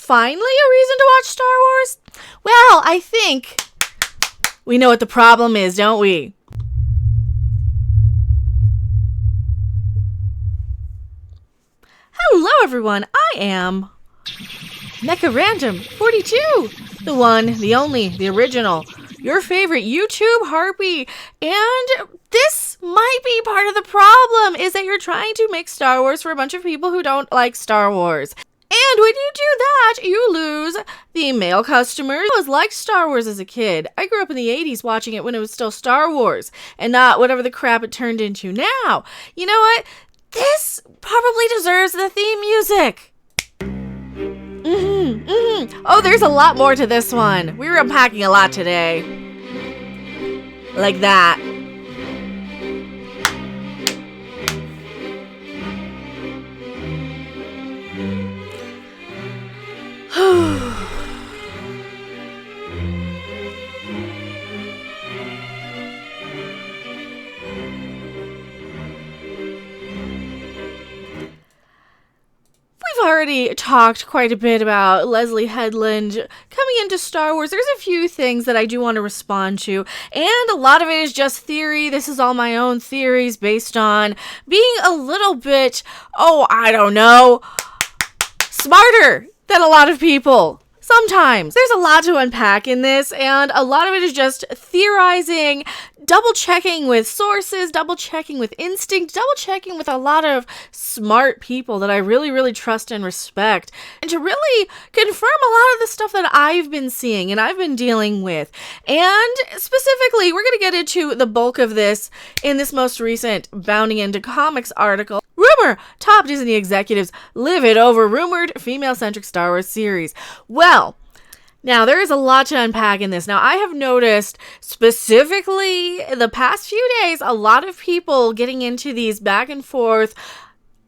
finally a reason to watch Star Wars? Well, I think we know what the problem is, don't we? Hello, everyone. I am Mecha Random 42, the one, the only, the original, your favorite YouTube harpy. And this might be part of the problem, is that you're trying to make Star Wars for a bunch of people who don't like Star Wars. And when you do that, you lose the male customers who always liked Star Wars as a kid. I grew up in the 80s watching it when it was still Star Wars and not whatever the crap it turned into now. You know what? This probably deserves the theme music. Oh, there's a lot more to this one. We were unpacking a lot today. Like that. We've already talked quite a bit about Leslye Headland coming into Star Wars. There's a few things that I do want to respond to, and a lot of it is just theory. This is all my own theories based on being a little bit, I don't know, smarter than a lot of people. Sometimes. There's a lot to unpack in this, and a lot of it is just theorizing, double-checking with sources, double-checking with instinct, double-checking with a lot of smart people that I really, really trust and respect, and to really confirm a lot of the stuff that I've been seeing and I've been dealing with. And specifically, we're going to get into the bulk of this in this most recent Bounding Into Comics article. Rumor! Top Disney executives livid over rumored female-centric Star Wars series. Well, now there is a lot to unpack in this. Now, I have noticed specifically in the past few days, a lot of people getting into these back and forth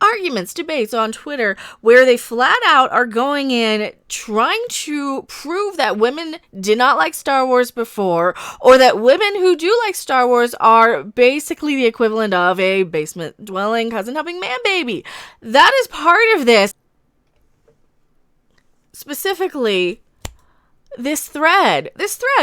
arguments, debates on Twitter, where they flat out are going in trying to prove that women did not like Star Wars before, or that women who do like Star Wars are basically the equivalent of a basement-dwelling, cousin-helping man-baby. That is part of this. Specifically, this thread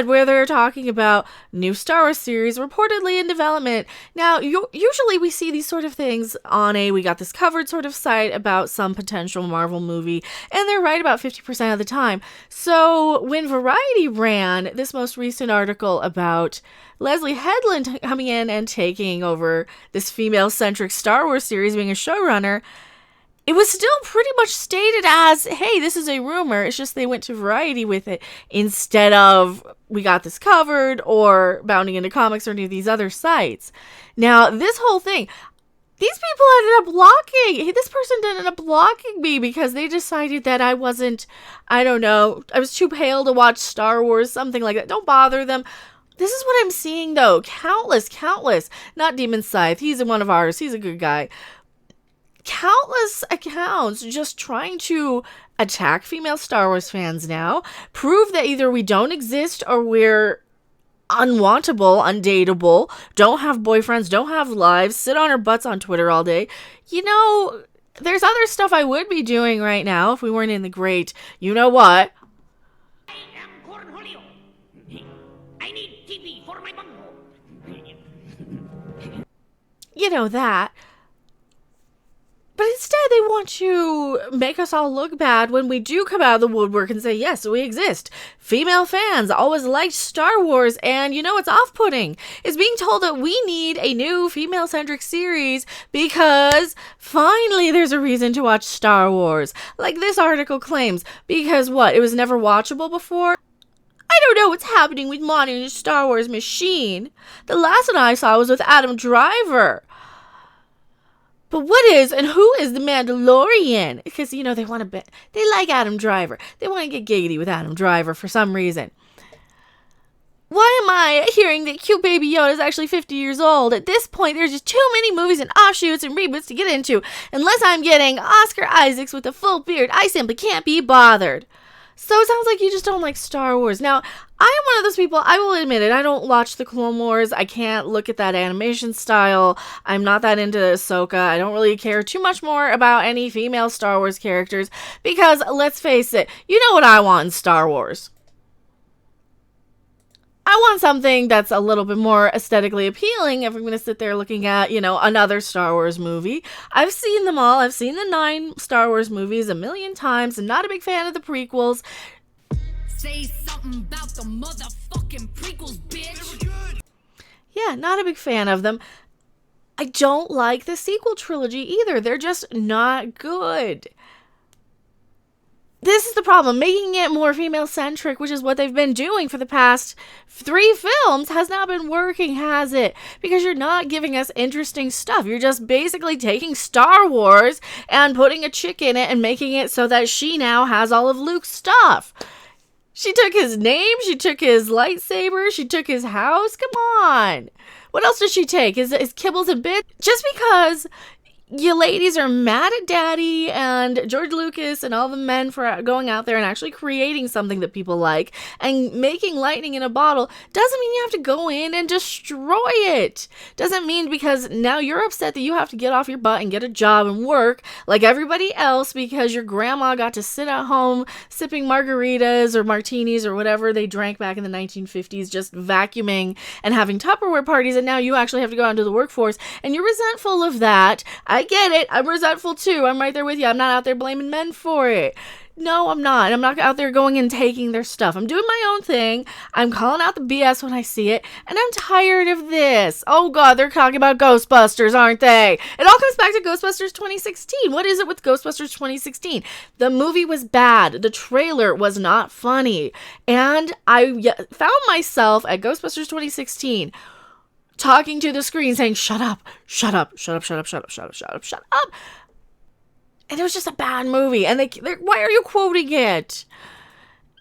where they're talking about new Star Wars series reportedly in development. Now, usually we see these sort of things on a we got this covered sort of site about some potential Marvel movie, and they're right about 50% of the time. So when Variety ran this most recent article about Leslye Headland coming in and taking over this female-centric Star Wars series, being a showrunner, it was still pretty much stated as, hey, this is a rumor. It's just they went to Variety with it instead of we got this covered or Bounding Into Comics or any of these other sites. Now, this whole thing, these people ended up blocking. This person ended up blocking me because they decided that I wasn't, I don't know, I was too pale to watch Star Wars, something like that. Don't bother them. This is what I'm seeing, though. Countless. Not Demon Scythe. He's one of ours. He's a good guy. Countless accounts just trying to attack female Star Wars fans now, prove that either we don't exist or we're unwantable, undateable, don't have boyfriends, don't have lives, sit on our butts on Twitter all day. You know, there's other stuff I would be doing right now if we weren't in the great, you know what? I am Cornholio. I need TV for my bungo. You know that. But instead, they want to make us all look bad when we do come out of the woodwork and say, yes, we exist. Female fans always liked Star Wars, and you know what's off-putting is being told that we need a new female-centric series because finally there's a reason to watch Star Wars. Like this article claims, because what, it was never watchable before? I don't know what's happening with modern Star Wars machine. The last one I saw was with Adam Driver. But what is and who is the Mandalorian? Because, you know, they like Adam Driver. They want to get giggity with Adam Driver for some reason. Why am I hearing that cute baby Yoda is actually 50 years old? At this point, there's just too many movies and offshoots and reboots to get into. Unless I'm getting Oscar Isaacs with a full beard, I simply can't be bothered. So it sounds like you just don't like Star Wars. Now, I am one of those people, I will admit it, I don't watch the Clone Wars. I can't look at that animation style. I'm not that into Ahsoka. I don't really care too much more about any female Star Wars characters because, let's face it, you know what I want in Star Wars. I want something that's a little bit more aesthetically appealing if I'm going to sit there looking at, another Star Wars movie. I've seen them all. I've seen the 9 Star Wars movies a million times. I'm not a big fan of the prequels. Say something about the motherfucking prequels, bitch. Yeah, not a big fan of them. I don't like the sequel trilogy either. They're just not good. This is the problem. Making it more female-centric, which is what they've been doing for the past 3 films, has not been working, has it? Because you're not giving us interesting stuff. You're just basically taking Star Wars and putting a chick in it and making it so that she now has all of Luke's stuff. She took his name, she took his lightsaber, she took his house. Come on. What else did she take? Is kibbles and bits? Just because you ladies are mad at Daddy and George Lucas and all the men for going out there and actually creating something that people like and making lightning in a bottle doesn't mean you have to go in and destroy it. Doesn't mean because now you're upset that you have to get off your butt and get a job and work like everybody else because your grandma got to sit at home sipping margaritas or martinis or whatever they drank back in the 1950s, just vacuuming and having Tupperware parties, and now you actually have to go out into the workforce and you're resentful of that. I get it. I'm resentful too. I'm right there with you. I'm not out there blaming men for it. No, I'm not. I'm not out there going and taking their stuff. I'm doing my own thing. I'm calling out the BS when I see it. And I'm tired of this. Oh God, they're talking about Ghostbusters, aren't they? It all comes back to Ghostbusters 2016. What is it with Ghostbusters 2016? The movie was bad. The trailer was not funny. And I found myself at Ghostbusters 2016 talking to the screen saying, shut up, shut up, shut up, shut up, shut up, shut up, shut up, shut up. And it was just a bad movie. And why are you quoting it?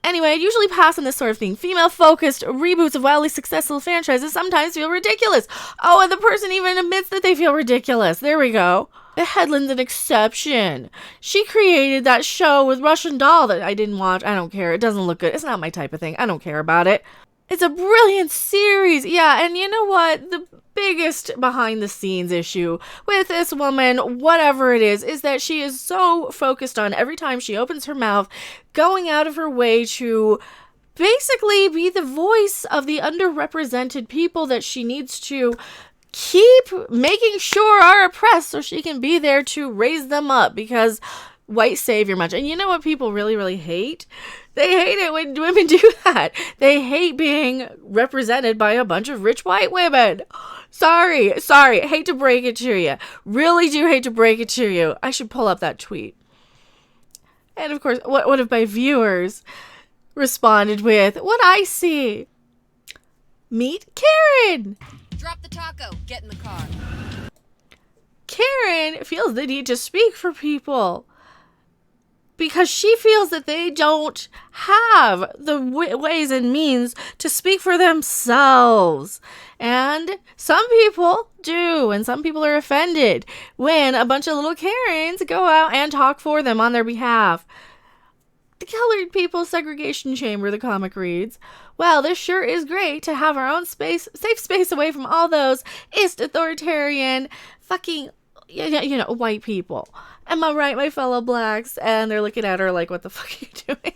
Anyway, I usually pass on this sort of thing. Female-focused reboots of wildly successful franchises sometimes feel ridiculous. Oh, and the person even admits that they feel ridiculous. There we go. The Headland's an exception. She created that show with Russian Doll that I didn't watch. I don't care. It doesn't look good. It's not my type of thing. I don't care about it. It's a brilliant series. Yeah, and you know what? The biggest behind-the-scenes issue with this woman, whatever it is that she is so focused on every time she opens her mouth, going out of her way to basically be the voice of the underrepresented people that she needs to keep making sure are oppressed so she can be there to raise them up because white savior much. And you know what people really, really hate? They hate it when women do that. They hate being represented by a bunch of rich white women. Sorry. Hate to break it to you. Really do hate to break it to you. I should pull up that tweet. And of course, one of my viewers responded with, what I see. Meet Karen. Drop the taco. Get in the car. Karen feels the need to speak for people because she feels that they don't have the ways and means to speak for themselves. And some people do, and some people are offended when a bunch of little Karens go out and talk for them on their behalf. The Colored People Segregation Chamber, the comic reads, well, this sure is great to have our own space, safe space away from all those authoritarian fucking, white people. Am I right, my fellow blacks? And they're looking at her like, what the fuck are you doing?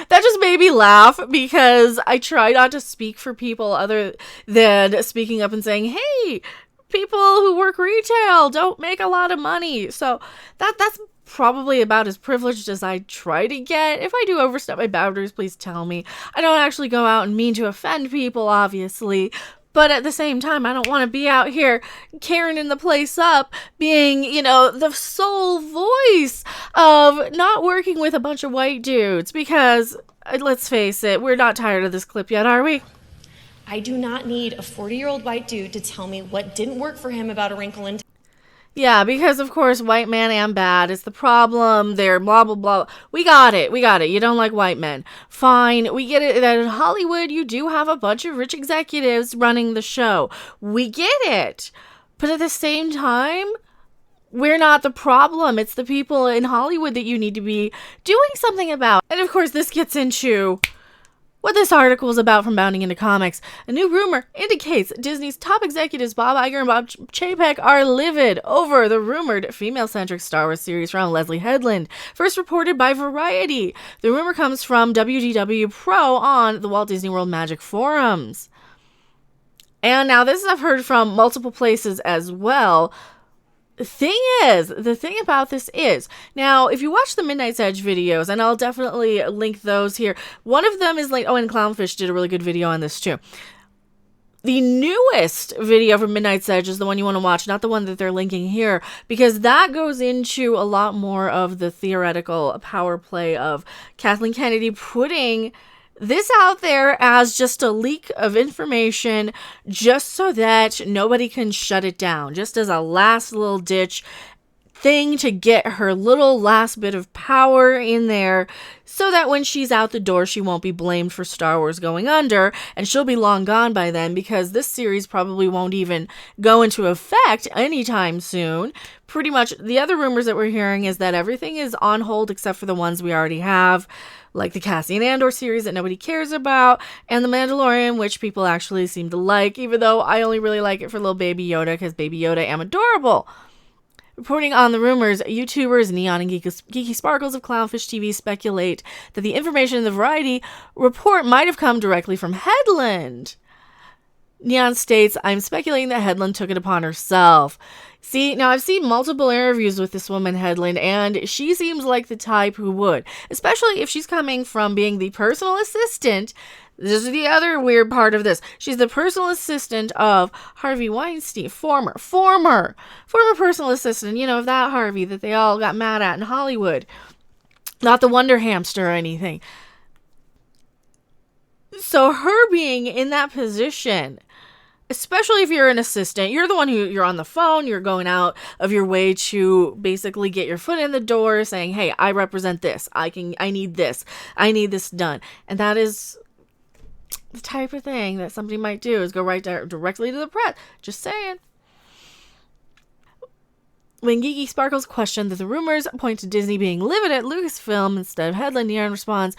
That just made me laugh because I try not to speak for people other than speaking up and saying, hey, people who work retail don't make a lot of money. So that's probably about as privileged as I try to get. If I do overstep my boundaries, please tell me. I don't actually go out and mean to offend people, obviously. But at the same time, I don't want to be out here Karening the place up, being, the sole voice of not working with a bunch of white dudes. Because, let's face it, we're not tired of this clip yet, are we? I do not need a 40-year-old white dude to tell me what didn't work for him about a wrinkle in. Yeah, because of course, white man and bad is the problem. They're blah, blah, blah. We got it. You don't like white men. Fine. We get it that in Hollywood, you do have a bunch of rich executives running the show. We get it. But at the same time, We're not the problem. It's the people in Hollywood that you need to be doing something about. And of course, this gets into what this article is about from Bounding into Comics. A new rumor indicates Disney's top executives Bob Iger and Bob Chapek are livid over the rumored female-centric Star Wars series from Leslye Headland, first reported by Variety. The rumor comes from WDW Pro on the Walt Disney World Magic forums. And now this I've heard from multiple places as well. The thing about this is, now, if you watch the Midnight's Edge videos, and I'll definitely link those here. One of them is linked, and Clownfish did a really good video on this too. The newest video from Midnight's Edge is the one you want to watch, not the one that they're linking here, because that goes into a lot more of the theoretical power play of Kathleen Kennedy putting this out there as just a leak of information just so that nobody can shut it down, just as a last little ditch thing to get her little last bit of power in there so that when she's out the door, she won't be blamed for Star Wars going under, and she'll be long gone by then because this series probably won't even go into effect anytime soon. Pretty much the other rumors that we're hearing is that everything is on hold except for the ones we already have, like the Cassian Andor series that nobody cares about, and The Mandalorian, which people actually seem to like, even though I only really like it for little Baby Yoda, because Baby Yoda am adorable. Reporting on the rumors, YouTubers Neon and Geeky Sparkles of Clownfish TV speculate that the information in the Variety report might have come directly from Headland. Neon states, I'm speculating that Headland took it upon herself. See, now I've seen multiple interviews with this woman, Headland, and she seems like the type who would, especially if she's coming from being the personal assistant. This is the other weird part of this. She's the personal assistant of Harvey Weinstein, former personal assistant, of that Harvey that they all got mad at in Hollywood. Not the Wonder Hamster or anything. So her being in that position, especially if you're an assistant, you're the one you're on the phone, you're going out of your way to basically get your foot in the door saying, hey, I represent this. I need this done. And that is the type of thing that somebody might do, is go right directly to the press. Just saying. When Geeky Sparkles questioned that the rumors point to Disney being livid at Lucasfilm instead of Headland, Neon responds,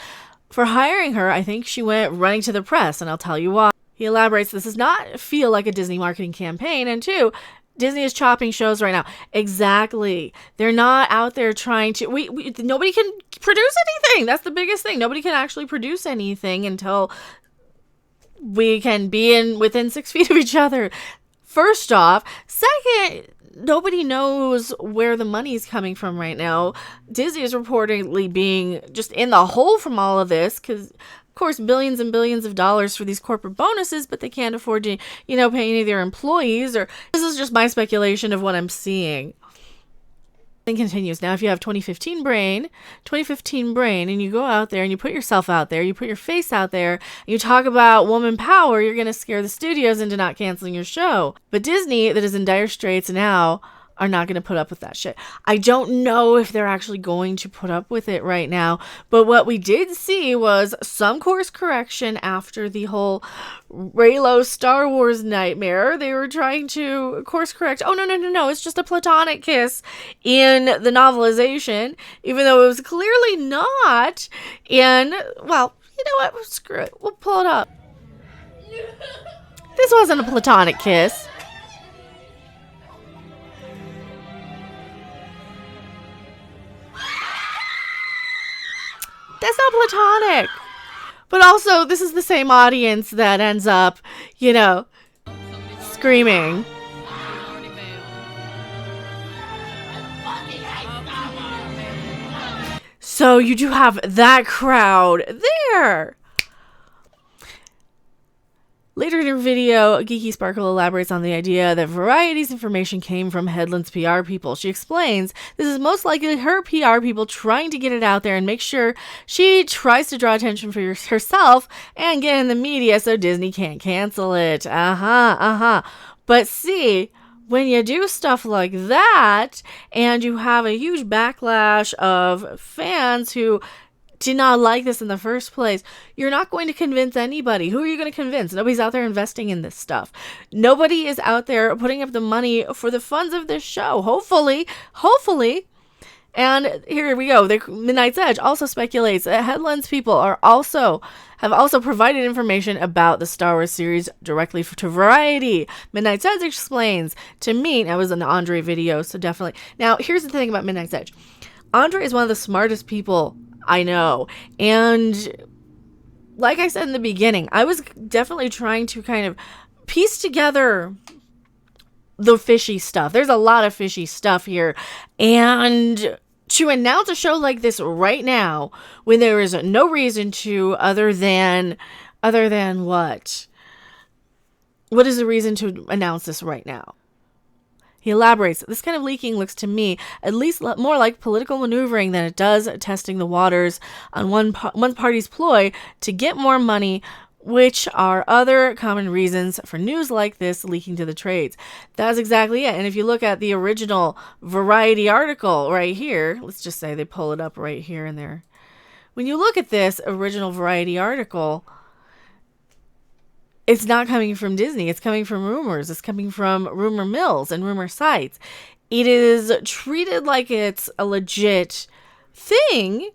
for hiring her, I think she went running to the press, and I'll tell you why. He elaborates, this does not feel like a Disney marketing campaign, and two, Disney is chopping shows right now. Exactly. They're not out there trying to... nobody can produce anything. That's the biggest thing. Nobody can actually produce anything until we can be within 6 feet of each other. First off. Second, nobody knows where the money's coming from right now. Disney is reportedly being just in the hole from all of this because, of course, billions and billions of dollars for these corporate bonuses, but they can't afford to, pay any of their employees. Or this is just my speculation of what I'm seeing. And continues. Now, if you have 2015 brain, and you go out there and you put yourself out there, you put your face out there, and you talk about woman power, you're going to scare the studios into not canceling your show. But Disney, that is in dire straits now, are not going to put up with that shit. I don't know if they're actually going to put up with it right now, but what we did see was some course correction after the whole Reylo Star Wars nightmare. They were trying to course correct. Oh, no, it's just a platonic kiss in the novelization, even though it was clearly not. And, well, you know what? Screw it. We'll pull it up. This wasn't a platonic kiss. That's not platonic. But also, this is the same audience that ends up, screaming. So you do have that crowd there. Later in her video, Geeky Sparkle elaborates on the idea that Variety's information came from Headland's PR people. She explains this is most likely her PR people trying to get it out there and make sure she tries to draw attention for herself and get in the media so Disney can't cancel it. But see, when you do stuff like that and you have a huge backlash of fans who did not like this in the first place. You're not going to convince anybody. Who are you going to convince? Nobody's out there investing in this stuff. Nobody is out there putting up the money for the funds of this show. Hopefully. And here we go. The Midnight's Edge also speculates that Headland's people have also provided information about the Star Wars series directly to Variety. Midnight's Edge explains to me, that was an Andre video, so definitely. Now, here's the thing about Midnight's Edge. Andre is one of the smartest people I know. And like I said in the beginning, I was definitely trying to kind of piece together the fishy stuff. There's a lot of fishy stuff here. And to announce a show like this right now, when there is no reason to, other than what? What is the reason to announce this right now? He elaborates, this kind of leaking looks to me at least more like political maneuvering than it does testing the waters on one party's ploy to get more money, which are other common reasons for news like this leaking to the trades. That's exactly it. And if you look at the original Variety article right here, let's just say they pull it up right here and there. When you look at this original Variety article, it's not coming from Disney. It's coming from rumors. It's coming from rumor mills and rumor sites. It is treated like it's a legit thing.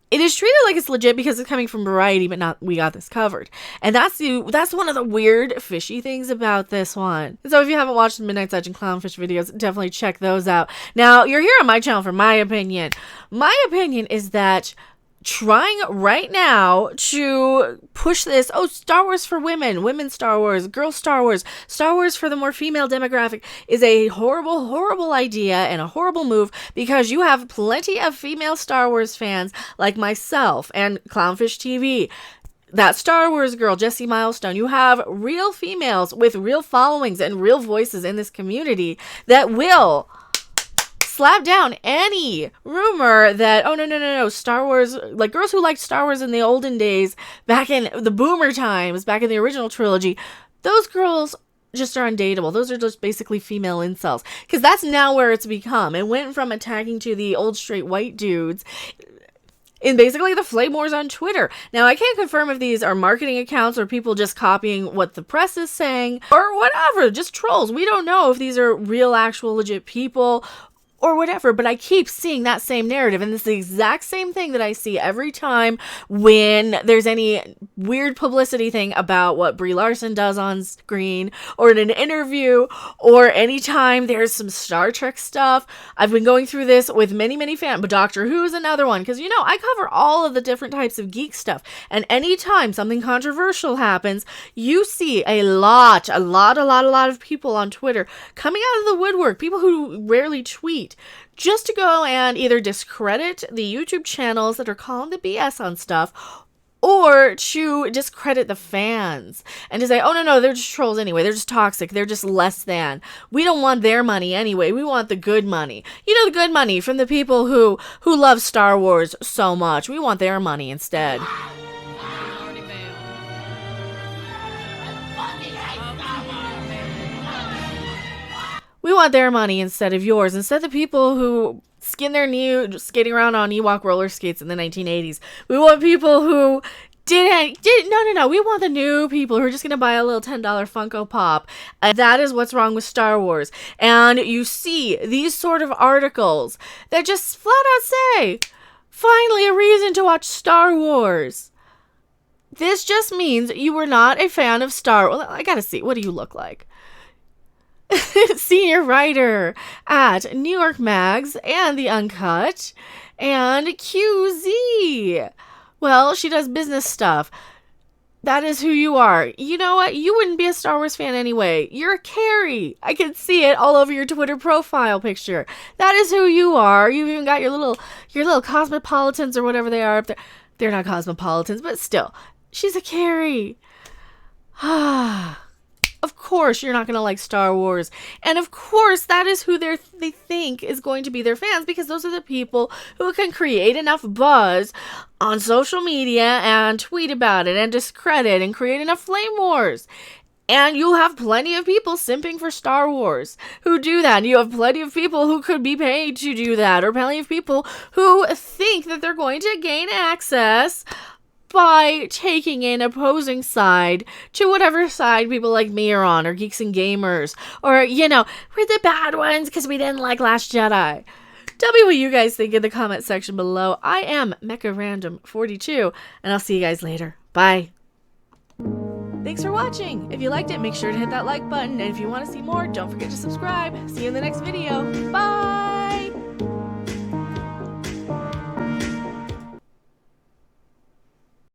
It is treated like it's legit because it's coming from Variety, but not We Got This Covered. And that's one of the weird, fishy things about this one. So if you haven't watched the Midnight's Edge and Clownfish videos, definitely check those out. Now, you're here on my channel for my opinion. My opinion is that trying right now to push this, Star Wars for women Star Wars, girl Star Wars for the more female demographic is a horrible, horrible idea and a horrible move, because you have plenty of female Star Wars fans like myself and Clownfish TV. That Star Wars girl, Jessie Milestone. You have real females with real followings and real voices in this community that will slap down any rumor that, no, Star Wars, like girls who liked Star Wars in the olden days, back in the boomer times, back in the original trilogy, those girls just are undateable. Those are just basically female incels. Because that's now where it's become. It went from attacking to the old straight white dudes in basically the flame wars on Twitter. Now, I can't confirm if these are marketing accounts or people just copying what the press is saying or whatever, just trolls. We don't know if these are real, actual, legit people or whatever, but I keep seeing that same narrative, and it's the exact same thing that I see every time when there's any weird publicity thing about what Brie Larson does on screen, or in an interview, or anytime there's some Star Trek stuff. I've been going through this with many fans, but Doctor Who is another one, because, I cover all of the different types of geek stuff, and anytime something controversial happens, you see a lot of people on Twitter coming out of the woodwork, people who rarely tweet, just to go and either discredit the YouTube channels that are calling the BS on stuff, or to discredit the fans and to say, no, they're just trolls anyway. They're just toxic. They're just less than. We don't want their money anyway. We want the good money. The good money from the people who love Star Wars so much. We want their money instead. We want their money instead of yours. Instead of the people who skin their knee skating around on Ewok roller skates in the 1980s. We want people who no. We want the new people who are just going to buy a little $10 Funko Pop. And that is what's wrong with Star Wars. And you see these sort of articles that just flat out say, finally a reason to watch Star Wars. This just means you were not a fan of Star Wars. I gotta see, what do you look like? Senior writer at New York Mags and The Uncut and QZ. Well, she does business stuff. That is who you are. You know what? You wouldn't be a Star Wars fan anyway. You're a Carrie. I can see it all over your Twitter profile picture. That is who you are. You've even got your little cosmopolitans or whatever they are up there. They're not cosmopolitans, but still. She's a Carrie. Of course you're not going to like Star Wars. And of course that is who they think is going to be their fans, because those are the people who can create enough buzz on social media and tweet about it and discredit and create enough flame wars. And you'll have plenty of people simping for Star Wars who do that. And you have plenty of people who could be paid to do that, or plenty of people who think that they're going to gain access by taking an opposing side to whatever side people like me are on, or Geeks and Gamers, or, you know, we're the bad ones because we didn't like Last Jedi. Tell me what you guys think in the comment section below. I am MechaRandom42, and I'll see you guys later. Bye. Thanks for watching. If you liked it, make sure to hit that like button. And if you want to see more, don't forget to subscribe. See you in the next video. Bye!